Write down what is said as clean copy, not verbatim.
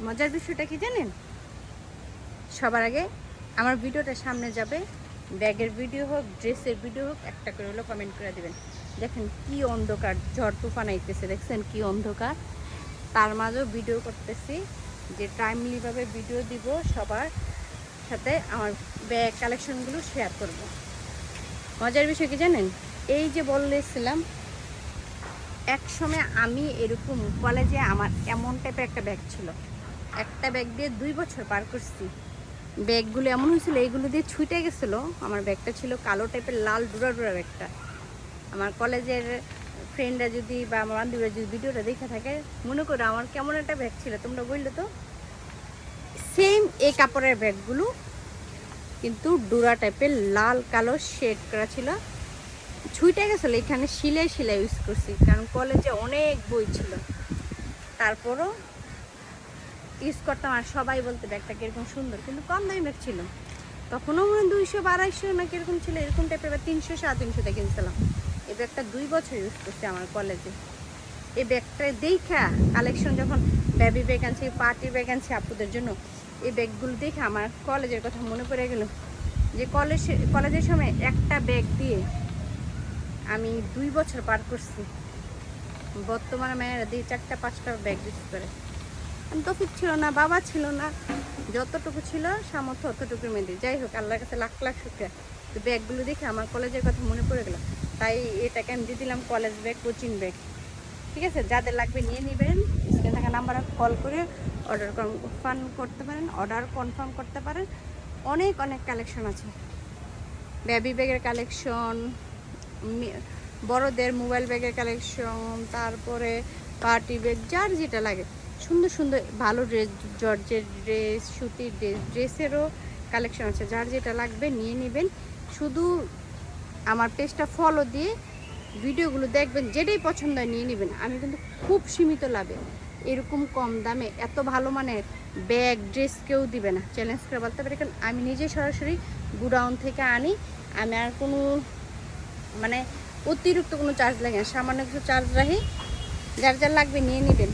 মজার বিষয়টা কি জানেন? সবার আগে আমার ভিডিওটা সামনে যাবে, ব্যাগের ভিডিও হোক, ড্রেসের ভিডিও হোক, একটা করে হলো কমেন্ট করে দেবেন। দেখেন কি অন্ধকার, ঝড় তুফান আইতেছে, দেখছেন কি অন্ধকার, তার মাঝেও ভিডিও করতেছি যে টাইমলিভাবে ভিডিও দিব, সবার সাথে আমার ব্যাগ কালেকশনগুলো শেয়ার করব। মজার বিষয় কি জানেন? এই যে বললেছিলাম এক সময় আমি এরকম কলেজে আমার এমন টাইপের একটা ব্যাগ ছিল, একটা ব্যাগ দিয়ে 2 বছর পার করছি। ব্যাগগুলো এমন হয়েছিল এইগুলো দিয়ে ছুটে গেছিলো। আমার ব্যাগটা ছিল কালো টাইপের, লাল ডুরা ডুরা ব্যাগটা। আমার কলেজের ফ্রেন্ডরা যদি বা আমার বান্ধবীরা যদি ভিডিওটা দেখে থাকে, মনে করো আমার কেমন একটা ব্যাগ ছিল তোমরা বললে তো। সেম এই কাপড়ের ব্যাগগুলো, কিন্তু ডুরা টাইপের লাল কালো শেড করা ছিল। ছুটে গেছিলো, এখানে সিলাই সিলাই ইউজ করছি, কারণ কলেজে অনেক বই ছিল। তারপরও ইউজ করতাম, আর সবাই বলতে ব্যাগটা কীরকম সুন্দর, কিন্তু কম দামি ব্যাগ ছিল। তখনও মনে 200 250 না কীরকম ছিল, এরকম টাইপের ব্যাগ 300 350 কিনছিলাম। এই ব্যাগটা 2 বছর ইউজ করছি আমার কলেজে। এই ব্যাগটা দেখা কালেকশন, যখন বেবি ব্যাগ আনছি, পার্টি ব্যাগ আনছি আপুদের জন্য, এই ব্যাগগুলো দেখে আমার কলেজের কথা মনে পড়ে গেল যে কলেজের সময় একটা ব্যাগ দিয়ে আমি 2 বছর পার করছি। বর্তমানে মেয়েরা দিয়ে 4টা 5টা ব্যাগ ইউজ করে। তফিক ছিল না, বাবা ছিল না, যতটুকু ছিল সামর্থ্য অতটুকুর মধ্যে। যাই হোক, আল্লাহর কাছে লাখ লাখ শুকরিয়া। তো ব্যাগগুলো দেখে আমার কলেজের কথা মনে পড়ে গেল, তাই এটাকে আমি দিয়ে দিলাম কলেজ ব্যাগ, কোচিং ব্যাগ। ঠিক আছে, যাদের লাগবে নিয়ে নেবেন, স্ক্রিনে থাকা নাম্বারে কল করে অর্ডার কনফার্ম করতে পারেন। অনেক অনেক কালেকশন আছে, বেবি ব্যাগের কালেকশন, বড়দের মোবাইল ব্যাগের কালেকশন, তারপরে পার্টি ব্যাগ, যার যেটা লাগে। সুন্দর সুন্দর ভালো ড্রেস, জর্জের ড্রেস, সুতির ড্রেস, ড্রেসেরও কালেকশন আছে। যার যেটা লাগবে নিয়ে নেবেন। শুধু আমার পেজটা ফলো দিয়ে ভিডিওগুলো দেখবেন, যেটাই পছন্দ হয় নিয়ে নেবেন। আমি কিন্তু খুব সীমিত লাভে এরকম কম দামে এত ভালো মানের ব্যাগ ড্রেস কেউ দিবে না, চ্যালেঞ্জ করে বলতে পারি। কারণ আমি নিজে সরাসরি গুডাউন থেকে আনি। আমি আর কোনো মানে অতিরিক্ত কোনো চার্জ লাগে না, সামান্য কিছু চার্জ রাখি। যার যার লাগবে নিয়ে নেবেন।